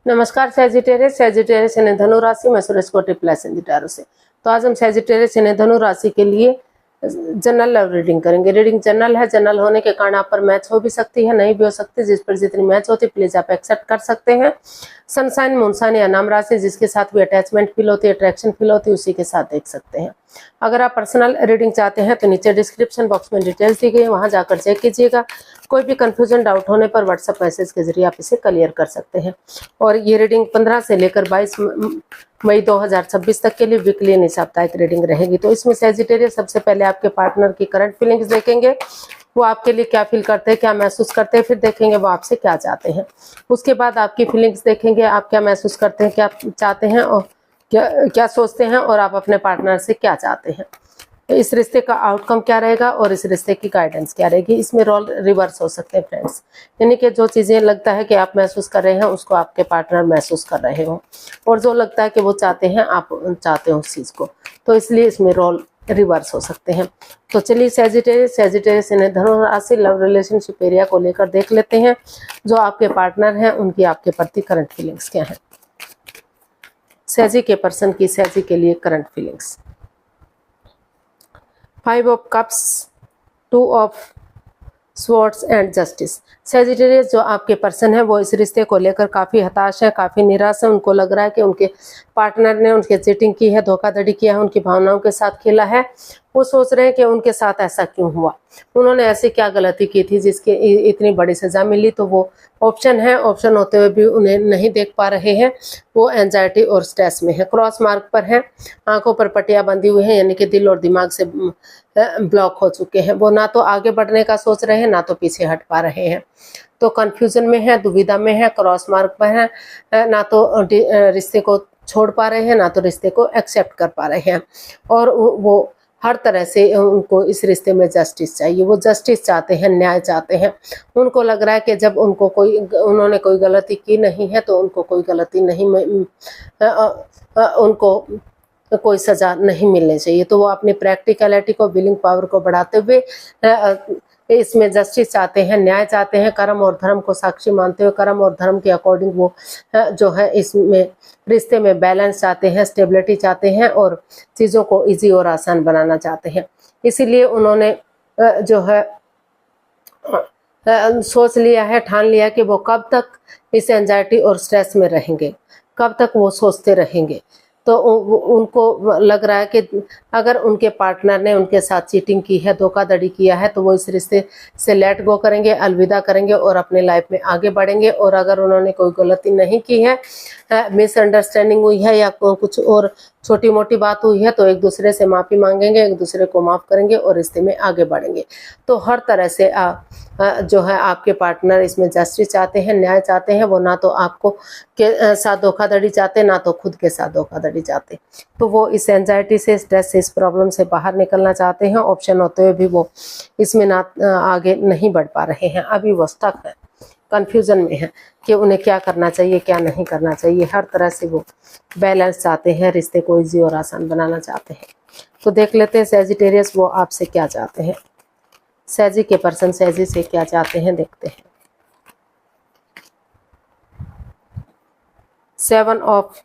नमस्कार सैजिटेरियस यानी धनु राशि में सुरेश कोटी प्लस टैरो से। तो आज हम सैजिटेरियस यानी धनु राशि के लिए जनरल लव रीडिंग करेंगे। रीडिंग जनरल है, जनरल होने के कारण आप पर मैच हो भी सकती है, नहीं भी हो सकती। जिस पर जितनी मैच होती है प्लीज आप एक्सेप्ट कर सकते हैं। सनसाइन, मूनसाइन या नाम राशि जिसके साथ भी अटैचमेंट फील होती है, अट्रैक्शन फील होती है, उसी के साथ देख सकते हैं। अगर आप पर्सनल रीडिंग चाहते हैं तो नीचे डिस्क्रिप्शन बॉक्स में डिटेल्स दी गई है, वहां जाकर चेक कीजिएगा। कोई भी कंफ्यूजन डाउट होने पर व्हाट्सएप मैसेज के जरिए आप इसे क्लियर कर सकते हैं। और ये रीडिंग 15 से लेकर 22 मई 2026 तक के लिए वीकली यानी साप्ताहिक रीडिंग रहेगी। तो इसमें सैजिटेरियस सबसे पहले आपके पार्टनर की करंट फीलिंग्स देखेंगे, वो आपके लिए क्या फील करते हैं, क्या महसूस करते हैं। फिर देखेंगे वो आपसे क्या चाहते हैं। उसके बाद आपकी फीलिंग्स देखेंगे, आप क्या महसूस करते हैं, क्या चाहते हैं और क्या सोचते हैं, और आप अपने पार्टनर से क्या चाहते हैं। इस रिश्ते का आउटकम क्या रहेगा और इस रिश्ते की गाइडेंस क्या रहेगी। इसमें रोल रिवर्स हो सकते हैं फ्रेंड्स, यानी कि जो चीजें लगता है कि आप महसूस कर रहे हैं उसको आपके पार्टनर महसूस कर रहे हो, और जो लगता है कि वो चाहते हैं आप चाहते हो उस चीज को, तो इसलिए इसमें रोल रिवर्स हो सकते हैं। तो चलिए सैजिटेरियस यानी धनु राशि लव रिलेशनशिप एरिया को लेकर देख लेते हैं। जो आपके पार्टनर हैं उनकी आपके प्रति करंट फीलिंग्स क्या है। सैजी के पर्सन की सैजी के लिए current feelings. 5 of cups, 2 of swords and justice. Sagittarius जो आपके पर्सन है वो इस रिश्ते को लेकर काफ़ी हताश है, काफ़ी निराश है। उनको लग रहा है कि उनके पार्टनर ने उनके चीटिंग की है, धोखाधड़ी किया है, उनकी भावनाओं के साथ खेला है। वो सोच रहे हैं कि उनके साथ ऐसा क्यों हुआ, उन्होंने ऐसी क्या गलती की थी जिसके इतनी बड़ी सजा मिली। तो वो ऑप्शन है, ऑप्शन होते हुए भी उन्हें नहीं देख पा रहे हैं। वो एंजाइटी और स्ट्रेस में है, क्रॉस मार्क पर है, आंखों पर पट्टियां बंधी हुई हैं, यानी कि दिल और दिमाग से ब्लॉक हो चुके हैं। वो ना तो आगे बढ़ने का सोच रहे हैं, ना तो पीछे हट पा रहे हैं। तो कंफ्यूजन में है, दुविधा में है, क्रॉस मार्क पर है, ना तो रिश्ते को छोड़ पा रहे हैं, ना तो रिश्ते को एक्सेप्ट कर पा रहे हैं। और वो हर तरह से उनको इस रिश्ते में जस्टिस चाहिए, वो जस्टिस चाहते हैं, न्याय चाहते हैं। उनको लग रहा है कि जब उन्होंने कोई गलती की नहीं है तो उनको कोई गलती नहीं, उनको कोई सजा नहीं मिलनी चाहिए। तो वो अपनी प्रैक्टिकलिटी को, विलिंग पावर को बढ़ाते हुए इसमें जस्टिस चाहते हैं, न्याय चाहते हैं। कर्म और धर्म को साक्षी मानते हुए कर्म और धर्म के अकॉर्डिंग वो जो है इसमें रिश्ते में बैलेंस चाहते हैं, स्टेबिलिटी चाहते हैं, और चीज़ों को इजी और आसान बनाना चाहते हैं। इसीलिए उन्होंने जो है सोच लिया है, ठान लिया कि वो कब तक इस एंजाइटी और स्ट्रेस में रहेंगे, कब तक वो सोचते रहेंगे। तो उनको लग रहा है कि अगर उनके पार्टनर ने उनके साथ चीटिंग की है, धोखाधड़ी किया है, तो वो इस रिश्ते से लेट गो करेंगे, अलविदा करेंगे और अपने लाइफ में आगे बढ़ेंगे। और अगर उन्होंने कोई गलती नहीं की है, मिसअंडरस्टैंडिंग हुई है या कुछ और छोटी मोटी बात हुई है, तो एक दूसरे से माफ़ी मांगेंगे, एक दूसरे को माफ़ करेंगे और रिश्ते में आगे बढ़ेंगे। तो हर तरह से जो है आपके पार्टनर इसमें जस्टिस चाहते हैं, न्याय चाहते हैं। वो ना तो आपको के साथ धोखाधड़ी चाहते, ना तो खुद के साथ धोखाधड़ी चाहते। तो वो इस एंजाइटी से, स्ट्रेस से, इस प्रॉब्लम से बाहर निकलना चाहते हैं। ऑप्शन होते हुए भी वो इसमें ना आगे नहीं बढ़ पा रहे हैं। अभी वो स्टक है, कंफ्यूजन में है कि उन्हें क्या करना चाहिए, क्या नहीं करना चाहिए। हर तरह से वो बैलेंस चाहते हैं, रिश्ते को ईजी और आसान बनाना चाहते हैं। तो देख लेते हैं सैजिटेरियस वो आपसे क्या चाहते हैं। सैजी के पर्सन सैजी से क्या चाहते हैं, देखते हैं। 7 of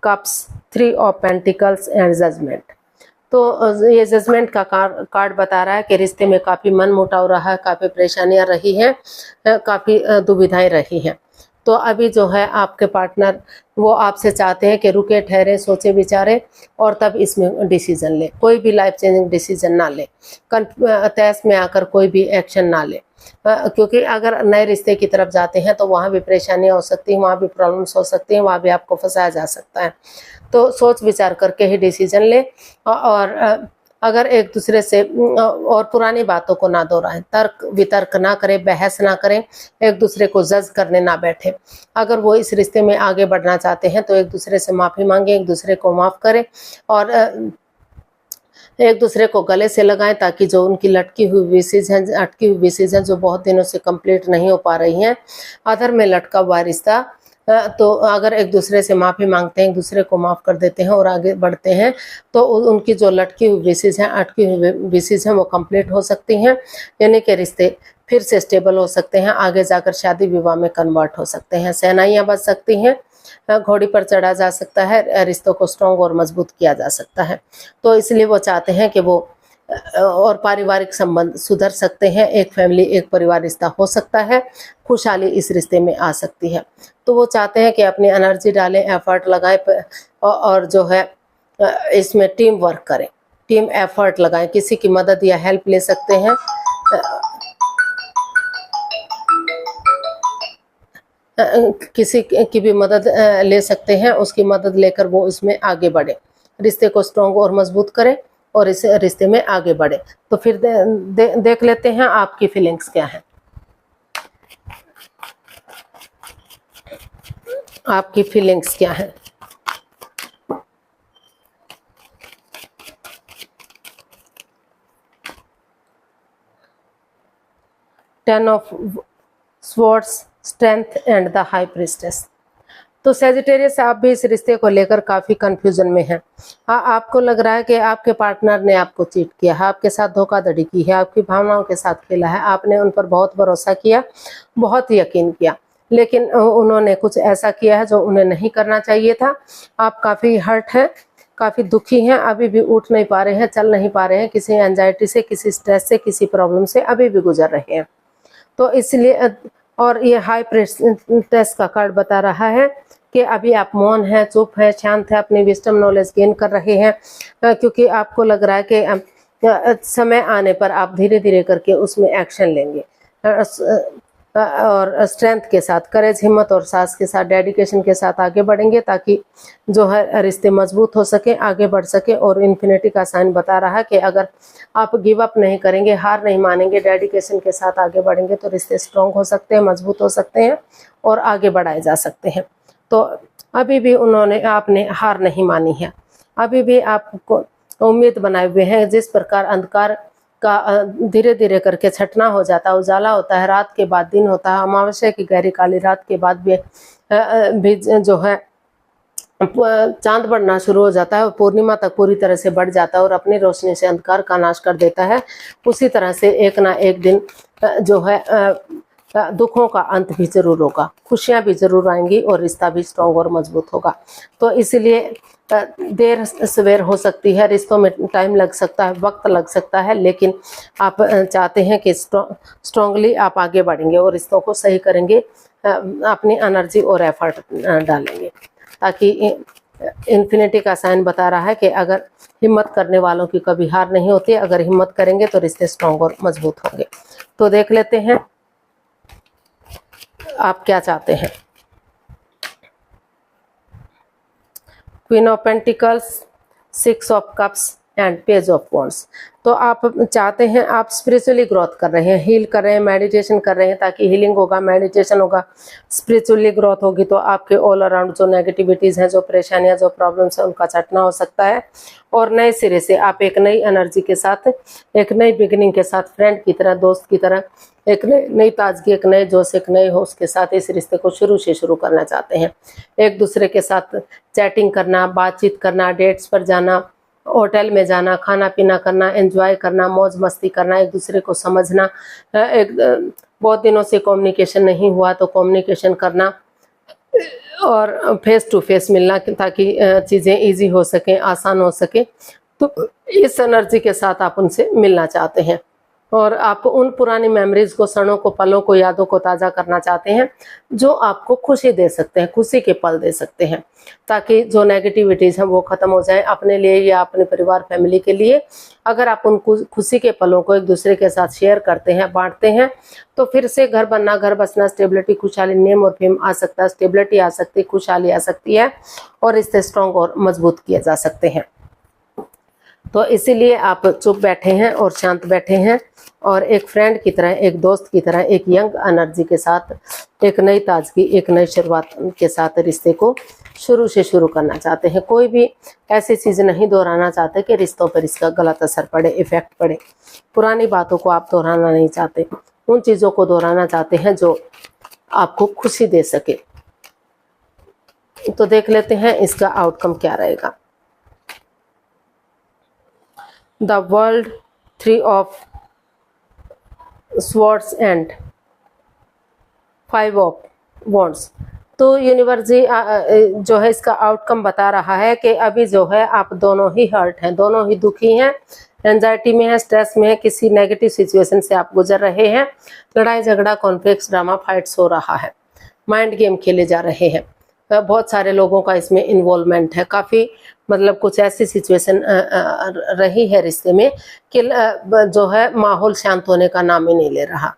cups, 3 of pentacles and judgement. तो ये जजमेंट का कार्ड बता रहा है कि रिश्ते में काफ़ी मन मुटाव रहा है, काफ़ी परेशानियां रही हैं, काफ़ी दुविधाएं रही हैं। तो अभी जो है आपके पार्टनर वो आपसे चाहते हैं कि रुके, ठहरे, सोचे विचारे और तब इसमें डिसीजन ले। कोई भी लाइफ चेंजिंग डिसीजन ना ले, तैस में आकर कोई भी एक्शन ना ले। क्योंकि अगर नए रिश्ते की तरफ जाते हैं तो वहाँ भी परेशानियां हो सकती हैं, वहाँ भी प्रॉब्लम्स हो सकती हैं, वहाँ भी आपको फंसाया जा सकता है। तो सोच विचार करके ही डिसीजन ले, और अगर एक दूसरे से और पुरानी बातों को ना दोहराएं, तर्क वितर्क ना करें, बहस ना करें, एक दूसरे को जज करने ना बैठे। अगर वो इस रिश्ते में आगे बढ़ना चाहते हैं तो एक दूसरे से माफ़ी मांगे, एक दूसरे को माफ़ करें और एक दूसरे को गले से लगाएं, ताकि जो उनकी लटकी हुई विशेष हैं, अटकी हुई विशेष हैं, जो बहुत दिनों से कंप्लीट नहीं हो पा रही हैं, अधर में लटका हुआ रिश्ता, तो अगर एक दूसरे से माफ़ी मांगते हैं, एक दूसरे को माफ़ कर देते हैं और आगे बढ़ते हैं, तो उनकी जो लटकी हुई विशेष हैं, अटकी हुई विशेष हैं, वो कंप्लीट हो सकती हैं, यानी कि रिश्ते फिर से स्टेबल हो सकते हैं, आगे जाकर शादी विवाह में कन्वर्ट हो सकते हैं, शहनाइयाँ बज सकती हैं, घोड़ी पर चढ़ा जा सकता है, रिश्तों को स्ट्रॉन्ग और मजबूत किया जा सकता है। तो इसलिए वो चाहते हैं कि वो और पारिवारिक संबंध सुधर सकते हैं, एक फैमिली एक परिवार रिश्ता हो सकता है, खुशहाली इस रिश्ते में आ सकती है। तो वो चाहते हैं कि अपनी एनर्जी डालें, एफर्ट लगाएं और जो है इसमें टीम वर्क करें, टीम एफर्ट लगाएं, किसी की मदद या हेल्प ले सकते हैं, किसी की भी मदद ले सकते हैं, उसकी मदद लेकर वो इसमें आगे बढ़े, रिश्ते को स्ट्रॉन्ग और मजबूत करें और इस रिश्ते में आगे बढ़े। तो फिर देख लेते हैं आपकी फीलिंग्स क्या है। आपकी फीलिंग्स क्या है। Ten of swords, strength and the high priestess. तो सेजिटेरियस आप भी इस रिश्ते को लेकर काफ़ी कंफ्यूजन में हैं। आपको लग रहा है कि आपके पार्टनर ने आपको चीट किया है, आपके साथ धोखाधड़ी की है, आपकी भावनाओं के साथ खेला है, आपने उन पर बहुत भरोसा किया, बहुत यकीन किया, लेकिन उन्होंने कुछ ऐसा किया है जो उन्हें नहीं करना चाहिए था। आप काफ़ी हर्ट हैं, काफ़ी दुखी हैं, अभी भी उठ नहीं पा रहे हैं, चल नहीं पा रहे हैं, किसी एंजाइटी से, किसी स्ट्रेस से, किसी प्रॉब्लम से अभी भी गुजर रहे हैं। तो इसलिए और ये हाई प्रीस्टेस का कार्ड बता रहा है कि अभी आप मौन हैं, चुप हैं, शांत हैं, अपनी विजडम नॉलेज गेन कर रहे हैं, क्योंकि आपको लग रहा है कि समय आने पर आप धीरे धीरे करके उसमें एक्शन लेंगे और स्ट्रेंथ के साथ, करेज, हिम्मत और साहस के साथ, डेडिकेशन के साथ आगे बढ़ेंगे ताकि जो है रिश्ते मजबूत हो सके, आगे बढ़ सके। और इन्फिनिटी का साइन बता रहा है कि अगर आप गिव अप नहीं करेंगे, हार नहीं मानेंगे, डेडिकेशन के साथ आगे बढ़ेंगे तो रिश्ते स्ट्रॉन्ग हो सकते हैं, मजबूत हो सकते हैं और आगे बढ़ाए जा सकते हैं। तो अभी भी आपने हार नहीं मानी है, अभी भी आपको उम्मीद बनाए हुए हैं। जिस प्रकार अंधकार का धीरे धीरे करके छटना हो जाता है, उजाला होता है, रात के बाद दिन होता है, अमावस्या की गहरी काली रात के बाद भी जो है चांद बढ़ना शुरू हो जाता है और पूर्णिमा तक पूरी तरह से बढ़ जाता है और अपनी रोशनी से अंधकार का नाश कर देता है। उसी तरह से एक ना एक दिन जो है दुखों का अंत भी जरूर होगा, खुशियां भी जरूर आएंगी और रिश्ता भी स्ट्रॉन्ग और मजबूत होगा। तो इसलिए देर सवेर हो सकती है, रिश्तों में टाइम लग सकता है, वक्त लग सकता है, लेकिन आप चाहते हैं कि स्ट्रॉन्गली आप आगे बढ़ेंगे और रिश्तों को सही करेंगे, अपनी एनर्जी और एफर्ट डालेंगे, ताकि इन्फिनिटी का साइन बता रहा है कि अगर हिम्मत करने वालों की कभी हार नहीं होती, अगर हिम्मत करेंगे तो रिश्ते स्ट्रॉन्ग और मजबूत होंगे। तो देख लेते हैं आप क्या चाहते हैं। Queen of pentacles, 6 of cups and page of wands. तो आप चाहते हैं, आप स्पिरिचुअली ग्रोथ कर रहे हैं, हील कर रहे हैं, मेडिटेशन कर रहे हैं, ताकि हीलिंग होगा, मेडिटेशन होगा, स्पिरिचुअली ग्रोथ होगी तो आपके ऑल अराउंड जो नेगेटिविटीज़ हैं, जो परेशानियां, जो प्रॉब्लम्स हैं, उनका छटना हो सकता है और नए सिरे से आप एक नई एनर्जी के साथ, एक नई बिगिनिंग के साथ, फ्रेंड की तरह, दोस्त की तरह, एक नई ताजगी, एक नए जोश, एक नए होश के साथ इस रिश्ते को शुरू से शुरू करना चाहते हैं। एक दूसरे के साथ चैटिंग करना, बातचीत करना, डेट्स पर जाना, होटल में जाना, खाना पीना करना, एंजॉय करना, मौज मस्ती करना, एक दूसरे को समझना, एक बहुत दिनों से कम्युनिकेशन नहीं हुआ तो कम्युनिकेशन करना और फेस टू फेस मिलना ताकि चीज़ें इजी हो सके, आसान हो सके। तो इस एनर्जी के साथ आप उनसे मिलना चाहते हैं और आप उन पुरानी मेमोरीज को, क्षणों को, पलों को, यादों को ताज़ा करना चाहते हैं जो आपको खुशी दे सकते हैं, खुशी के पल दे सकते हैं, ताकि जो नेगेटिविटीज़ हैं वो ख़त्म हो जाए अपने लिए या अपने परिवार, फैमिली के लिए। अगर आप उन खुशी के पलों को एक दूसरे के साथ शेयर करते हैं, बांटते हैं, तो फिर से घर बनना, घर बसना, स्टेबिलिटी, खुशहाली, नेम और फेम आ सकता है, स्टेबिलिटी आ सकती है, खुशहाली आ सकती है और इससे स्ट्रॉन्ग और मजबूत किए जा सकते हैं। तो इसीलिए आप चुप बैठे हैं और शांत बैठे हैं और एक फ्रेंड की तरह, एक दोस्त की तरह, एक यंग एनर्जी के साथ, एक नई ताजगी, एक नई शुरुआत के साथ रिश्ते को शुरू से शुरू करना चाहते हैं। कोई भी ऐसी चीज़ नहीं दोहराना चाहते कि रिश्तों पर इसका गलत असर पड़े, इफेक्ट पड़े। पुरानी बातों को आप दोहराना नहीं चाहते, उन चीज़ों को दोहराना चाहते हैं जो आपको खुशी दे सके। तो देख लेते हैं इसका आउटकम क्या रहेगा। The world, 3 of swords and 5 of wands. तो यूनिवर्स जी जो है इसका आउटकम बता रहा है कि अभी जो है आप दोनों ही हर्ट हैं, दोनों ही दुखी हैं, एंजाइटी में है, स्ट्रेस में है, किसी नेगेटिव सिचुएशन से आप गुजर रहे हैं, लड़ाई झगड़ा कॉन्फ्लिक्ट ड्रामा फाइट्स हो रहा है, माइंड गेम खेले जा रहे हैं, बहुत सारे लोगों का इसमें इन्वॉल्वमेंट है, काफ़ी मतलब कुछ ऐसी सिचुएशन रही है रिश्ते में कि जो है माहौल शांत होने का नाम ही नहीं ले रहा।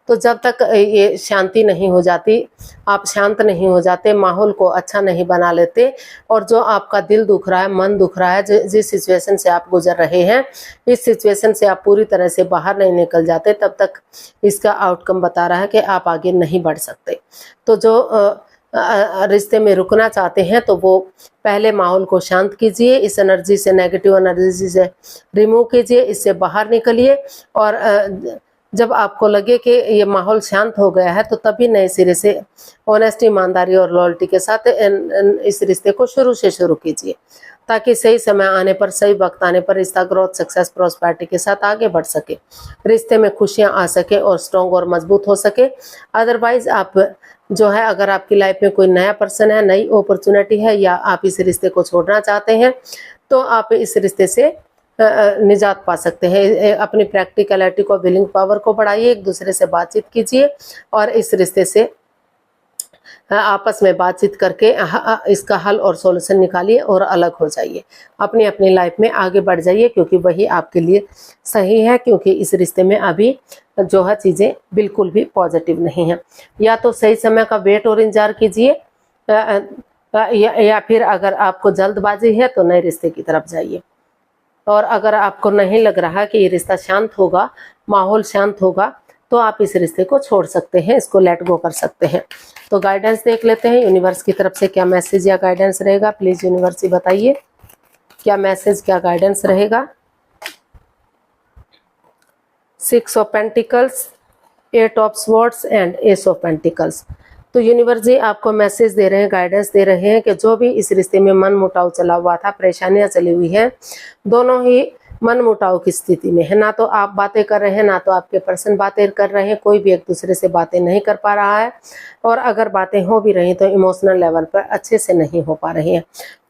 तो जब तक ये शांति नहीं हो जाती, आप शांत नहीं हो जाते, माहौल को अच्छा नहीं बना लेते, और जो आपका दिल दुख रहा है, मन दुख रहा है, जिस सिचुएशन से आप गुजर रहे हैं, इस सिचुएशन से आप पूरी तरह से बाहर नहीं निकल जाते, तब तक इसका आउटकम बता रहा है कि आप आगे नहीं बढ़ सकते। तो जो रिश्ते में रुकना चाहते हैं तो वो पहले माहौल को शांत कीजिए, इस एनर्जी से, नेगेटिव एनर्जी से रिमूव कीजिए, इससे बाहर निकलिए, और जब आपको लगे कि ये माहौल शांत हो गया है तो तभी नए सिरे से ऑनेस्टी, ईमानदारी और लॉयल्टी के साथ इस रिश्ते को शुरू से शुरू कीजिए, ताकि सही समय आने पर, सही वक्त आने पर रिश्ता ग्रोथ, सक्सेस, प्रॉस्पेरिटी के साथ आगे बढ़ सके, रिश्ते में खुशियां आ सके और स्ट्रॉन्ग और मजबूत हो सके। अदरवाइज आप जो है, अगर आपकी लाइफ में कोई नया पर्सन है, नई अपॉर्चुनिटी है, या आप इस रिश्ते को छोड़ना चाहते हैं, तो आप इस रिश्ते से निजात पा सकते हैं। अपनी प्रैक्टिकलिटी को, विलिंग पावर को बढ़ाइए, एक दूसरे से बातचीत कीजिए और इस रिश्ते से आपस में बातचीत करके इसका हल और सॉल्यूशन निकालिए और अलग हो जाइए, अपनी अपनी लाइफ में आगे बढ़ जाइए, क्योंकि वही आपके लिए सही है। क्योंकि इस रिश्ते में अभी जो है चीज़ें बिल्कुल भी पॉजिटिव नहीं है। या तो सही समय का वेट और इंतजार कीजिए, या फिर अगर आपको जल्दबाजी है तो नए रिश्ते की तरफ जाइए। और अगर आपको नहीं लग रहा कि ये रिश्ता शांत होगा, माहौल शांत होगा, तो आप इस रिश्ते को छोड़ सकते हैं, इसको लेट गो कर सकते हैं। तो गाइडेंस देख लेते हैं यूनिवर्स की तरफ से क्या मैसेज या गाइडेंस रहेगा। प्लीज यूनिवर्स बताइए क्या मैसेज, क्या गाइडेंस रहेगा। 6 of pentacles, 8 of swords and S of pentacles. तो यूनिवर्स जी आपको मैसेज दे रहे हैं, गाइडेंस दे रहे हैं कि जो भी इस रिश्ते में मन मुटाव चला हुआ था, परेशानियां चली हुई हैं, दोनों ही मन मुटाव की स्थिति में है। ना तो आप बातें कर रहे हैं, ना तो आपके पर्सन बातें कर रहे हैं, कोई भी एक दूसरे से बातें नहीं कर पा रहा है, और अगर बातें हो भी रही तो इमोशनल लेवल पर अच्छे से नहीं हो पा रही हैं।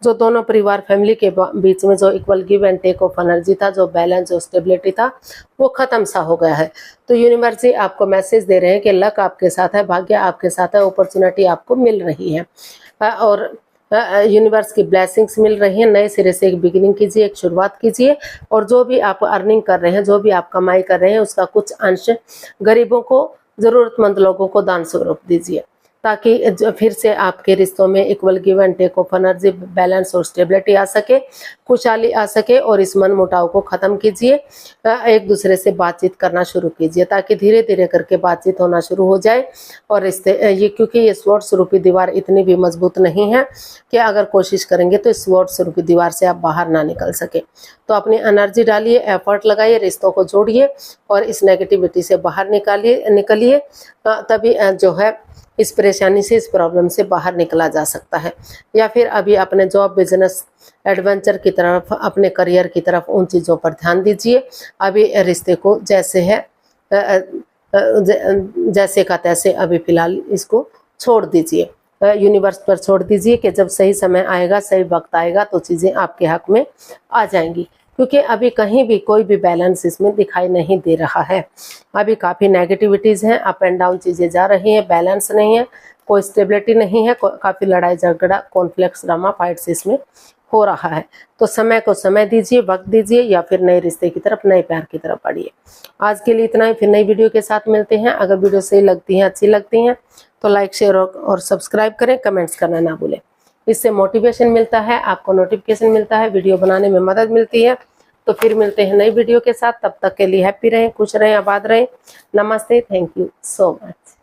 जो दोनों परिवार, फैमिली के बीच में जो equal give and take of energy था, जो बैलेंस, जो स्टेबिलिटी था, वो खत्म सा हो गया है। तो यूनिवर्स जी आपको मैसेज दे रहे हैं कि लक आपके साथ है, भाग्य आपके साथ है, अपॉर्चुनिटी आपको मिल रही है, और यूनिवर्स की ब्लेसिंग्स मिल रही है। नए सिरे से एक बिगिनिंग कीजिए, एक शुरुआत कीजिए, और जो भी आप अर्निंग कर रहे हैं, जो भी आप कमाई कर रहे हैं, उसका कुछ अंश गरीबों को, जरूरतमंद लोगों को दान स्वरूप दीजिए, ताकि फिर से आपके रिश्तों में equal give and take of energy, balance और स्टेबिलिटी आ सके, खुशहाली आ सके, और इस मन मुटाव को ख़त्म कीजिए। एक दूसरे से बातचीत करना शुरू कीजिए, ताकि धीरे धीरे करके बातचीत होना शुरू हो जाए। और रिश्ते ये, क्योंकि ये स्वॉर्ड्स रूपी दीवार इतनी भी मजबूत नहीं है कि अगर कोशिश करेंगे तो इस स्वॉर्ड्स रूपी दीवार से आप बाहर ना निकल सके। तो अपनी एनर्जी डालिए, एफर्ट लगाइए, रिश्तों को जोड़िए और इस नेगेटिविटी से बाहर निकलिए, तभी जो है इस परेशानी से, इस प्रॉब्लम से बाहर निकला जा सकता है। या फिर अभी अपने जॉब, बिजनेस, एडवेंचर की तरफ, अपने करियर की तरफ, उन चीज़ों पर ध्यान दीजिए। अभी रिश्ते को जैसे है, जैसे का तैसे अभी फिलहाल इसको छोड़ दीजिए, यूनिवर्स पर छोड़ दीजिए कि जब सही समय आएगा, सही वक्त आएगा तो चीज़ें आपके हक में आ जाएंगी। क्योंकि अभी कहीं भी कोई भी बैलेंस इसमें दिखाई नहीं दे रहा है। अभी काफ़ी नेगेटिविटीज़ हैं, अप एंड डाउन चीज़ें जा रही हैं, बैलेंस नहीं है, कोई स्टेबिलिटी नहीं है, काफ़ी लड़ाई झगड़ा, कॉन्फ्लिक्ट्स, ड्रामा, फाइट्स इसमें हो रहा है। तो समय को समय दीजिए, वक्त दीजिए, या फिर नए रिश्ते की तरफ, नए प्यार की तरफ बढ़िए। आज के लिए इतना ही, फिर नई वीडियो के साथ मिलते हैं। अगर वीडियो सही लगती है, अच्छी लगती हैं, तो लाइक, शेयर और सब्सक्राइब करें, कमेंट्स करना ना भूलें। इससे मोटिवेशन मिलता है, आपको नोटिफिकेशन मिलता है, वीडियो बनाने में मदद मिलती है। तो फिर मिलते हैं नई वीडियो के साथ, तब तक के लिए हैप्पी रहें, खुश रहें, आबाद रहें। नमस्ते, थैंक यू सो मच।